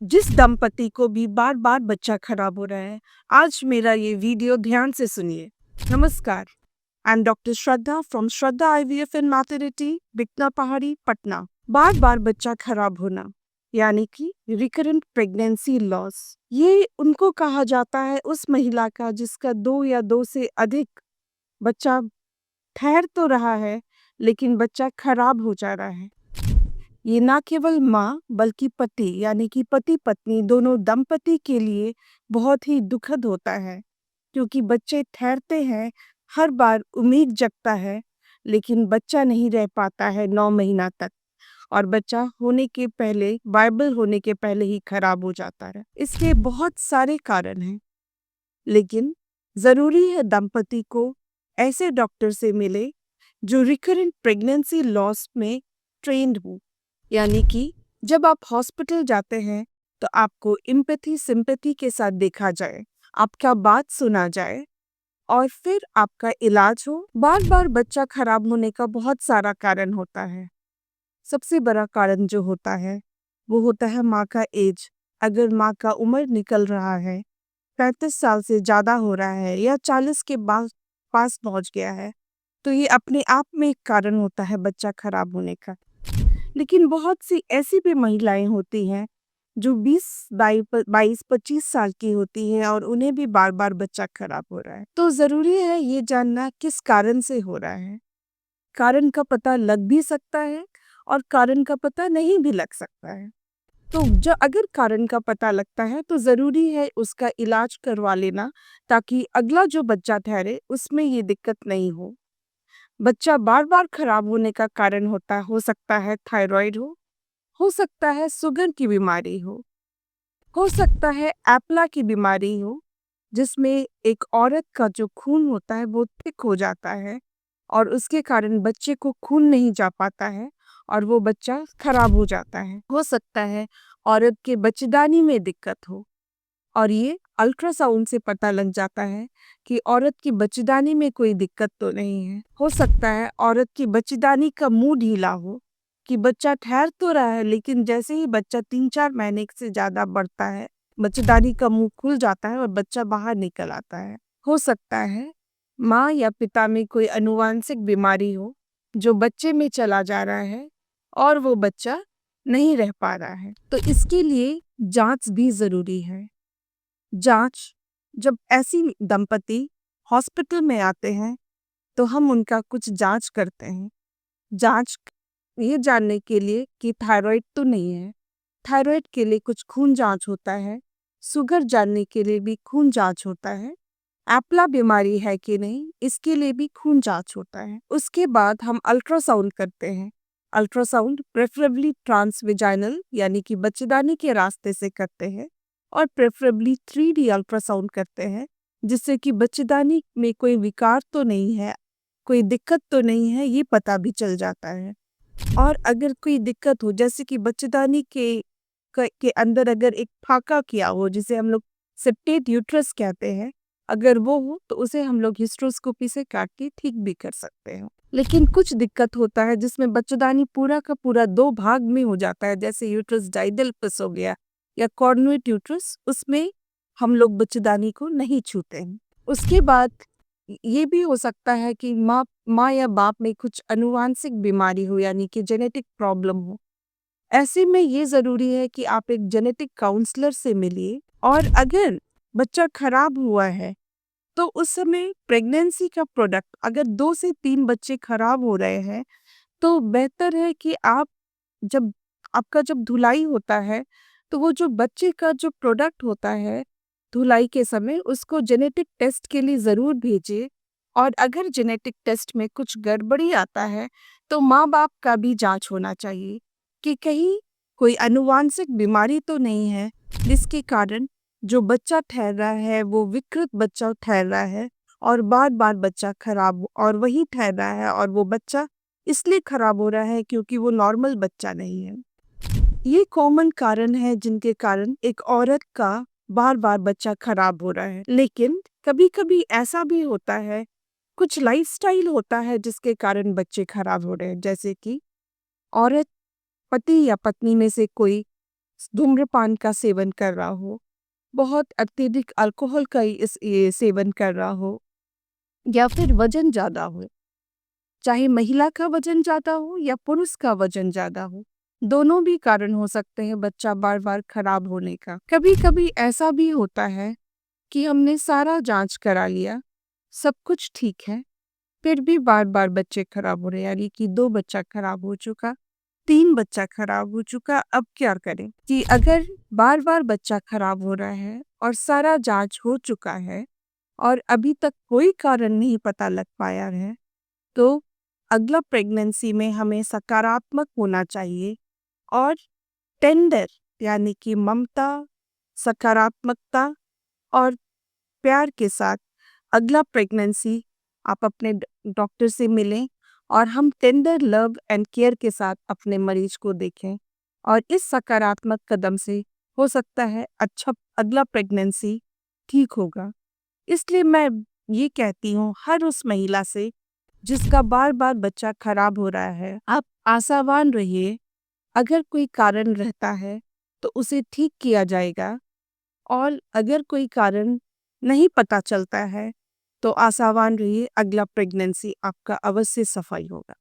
जिस दंपति को भी बार बार बच्चा खराब हो रहा है, आज मेरा ये वीडियो ध्यान से सुनिए। नमस्कार, I am doctor Shraddha from Shraddha IVF and maternity, Bikna Pahari, Patna. बार बार बच्चा खराब होना यानी कि रिकरेंट प्रेगनेंसी लॉस, ये उनको कहा जाता है उस महिला का जिसका 2 या 2 से अधिक बच्चा ठहर तो रहा है, लेकिन बच्चा खराब हो जा रहा है। ये ना केवल माँ बल्कि पति यानी कि पति पत्नी दोनों दंपति के लिए बहुत ही दुखद होता है, क्योंकि बच्चे ठहरते हैं, हर बार उम्मीद जगता है, लेकिन बच्चा नहीं रह पाता है 9 महीना तक, और बच्चा होने के पहले, बाइबल होने के पहले ही खराब हो जाता है। इसके बहुत सारे कारण हैं, लेकिन जरूरी है दंपति को ऐसे डॉक्टर से मिले जो रिकरेंट प्रेगनेंसी लॉस में ट्रेंड हो। यानी कि जब आप हॉस्पिटल जाते हैं तो आपको एम्पैथी सिंपैथी के साथ देखा जाए, आपका बात सुना जाए और फिर आपका इलाज हो। बार बार बच्चा खराब होने का बहुत सारा कारण होता है। सबसे बड़ा कारण जो होता है वो होता है माँ का एज। अगर माँ का उम्र निकल रहा है, 35 साल से ज़्यादा हो रहा है या 40 के पास पहुँच गया है, तो ये अपने आप में एक कारण होता है बच्चा खराब होने का। लेकिन बहुत सी ऐसी भी महिलाएं होती हैं जो 22-25 साल की होती हैं और उन्हें भी बार बार बच्चा खराब हो रहा है। तो ज़रूरी है ये जानना किस कारण से हो रहा है। कारण का पता लग भी सकता है और कारण का पता नहीं भी लग सकता है। तो जो अगर कारण का पता लगता है तो ज़रूरी है उसका इलाज करवा लेना, ताकि अगला जो बच्चा ठहरे उसमें ये दिक्कत नहीं हो। बच्चा बार बार खराब होने का कारण हो सकता है थायराइड हो सकता है शुगर की बीमारी हो सकता है एप्ला की बीमारी हो, जिसमें एक औरत का जो खून होता है वो थिक हो जाता है और उसके कारण बच्चे को खून नहीं जा पाता है और वो बच्चा खराब हो जाता है। हो सकता है औरत के बच्चेदानी में दिक्कत हो और ये अल्ट्रासाउंड से पता लग जाता है कि औरत की बच्चेदानी में कोई दिक्कत तो नहीं है। हो सकता है औरत की बच्चेदानी का मुंह ढीला हो, कि बच्चा ठहर तो रहा है लेकिन जैसे ही बच्चा 3-4 महीने से ज़्यादा बढ़ता है, बच्चेदानी का मुंह खुल जाता है और बच्चा बाहर निकल आता है। हो सकता है माँ या पिता में कोई आनुवांशिक बीमारी हो जो बच्चे में चला जा रहा है और वो बच्चा नहीं रह पा रहा है। तो इसके लिए जांच भी ज़रूरी है। जांच, जब ऐसी दंपति हॉस्पिटल में आते हैं तो हम उनका कुछ जांच करते हैं। जांच ये जानने के लिए कि थायराइड तो नहीं है। थायराइड के लिए कुछ खून जांच होता है। शुगर जानने के लिए भी खून जांच होता है। एप्ला बीमारी है कि नहीं, इसके लिए भी खून जांच होता है। उसके बाद हम अल्ट्रासाउंड करते हैं। अल्ट्रासाउंड प्रेफरेबली ट्रांसवेजाइनल यानी कि बच्चेदानी के रास्ते से करते हैं और प्रेफरेबली 3D अल्ट्रासाउंड करते हैं, जिससे कि बच्चेदानी में कोई विकार तो नहीं है, कोई दिक्कत तो नहीं है, ये पता भी चल जाता है। और अगर कोई दिक्कत हो, जैसे कि बच्चेदानी के अंदर अगर एक फाका किया हो, जिसे हम लोग सेप्टेट यूट्रस कहते हैं, अगर वो हो तो उसे हम लोग हिस्ट्रोस्कोपी से काट के ठीक भी कर सकते हैं। लेकिन कुछ दिक्कत होता है जिसमें बच्चेदानी पूरा का पूरा 2 भाग में हो जाता है, जैसे यूट्रस डाइडेल्फस हो गया या कॉर्नुएट यूट्रस, उसमें हम लोग बच्चेदानी को नहीं छूते हैं। उसके बाद ये भी हो सकता है कि माँ या बाप में कुछ आनुवांशिक बीमारी हो, यानी कि जेनेटिक प्रॉब्लम हो। ऐसे में ये ज़रूरी है कि आप एक जेनेटिक काउंसलर से मिलिए। और अगर बच्चा खराब हुआ है तो उस समय प्रेगनेंसी का प्रोडक्ट, अगर 2 से 3 बच्चे खराब हो रहे हैं तो बेहतर है कि आप जब आपका जब धुलाई होता है तो वो जो बच्चे का जो प्रोडक्ट होता है धुलाई के समय, उसको जेनेटिक टेस्ट के लिए ज़रूर भेजिए। और अगर जेनेटिक टेस्ट में कुछ गड़बड़ी आता है तो माँ बाप का भी जांच होना चाहिए कि कहीं कोई आनुवांशिक बीमारी तो नहीं है जिसके कारण जो बच्चा ठहर रहा है वो विकृत बच्चा ठहर रहा है और बार बार बच्चा खराब और वही ठहर रहा है, और वो बच्चा इसलिए खराब हो रहा है क्योंकि वो नॉर्मल बच्चा नहीं है। ये कॉमन कारण है जिनके कारण एक औरत का बार बार बच्चा खराब हो रहा है। लेकिन कभी कभी ऐसा भी होता है, कुछ लाइफस्टाइल होता है जिसके कारण बच्चे खराब हो रहे हैं, जैसे कि औरत, पति या पत्नी में से कोई धूम्रपान का सेवन कर रहा हो, बहुत अत्यधिक अल्कोहल का ये सेवन कर रहा हो, या फिर वजन ज़्यादा हो, चाहे महिला का वजन ज़्यादा हो या पुरुष का वजन ज़्यादा हो, दोनों भी कारण हो सकते हैं बच्चा बार बार खराब होने का। कभी कभी ऐसा भी होता है कि हमने सारा जांच करा लिया, सब कुछ ठीक है, फिर भी बार बार बच्चे खराब हो रहे हैं, यानी कि 2 बच्चा खराब हो चुका, 3 बच्चा खराब हो चुका। अब क्या करें कि अगर बार बार बच्चा खराब हो रहा है और सारा जांच हो चुका है और अभी तक कोई कारण नहीं पता लग पाया है, तो अगला प्रेगनेंसी में हमें सकारात्मक होना चाहिए और टेंडर यानी कि ममता, सकारात्मकता और प्यार के साथ अगला प्रेगनेंसी आप अपने डॉक्टर से मिलें और हम टेंडर लव एंड केयर के साथ अपने मरीज को देखें, और इस सकारात्मक कदम से हो सकता है अच्छा अगला प्रेगनेंसी ठीक होगा। इसलिए मैं ये कहती हूँ हर उस महिला से जिसका बार बार बच्चा खराब हो रहा है, आप आशावान रहिए। अगर कोई कारण रहता है तो उसे ठीक किया जाएगा, और अगर कोई कारण नहीं पता चलता है तो आशावान रहिए, अगला प्रेगनेंसी आपका अवश्य सफल होगा।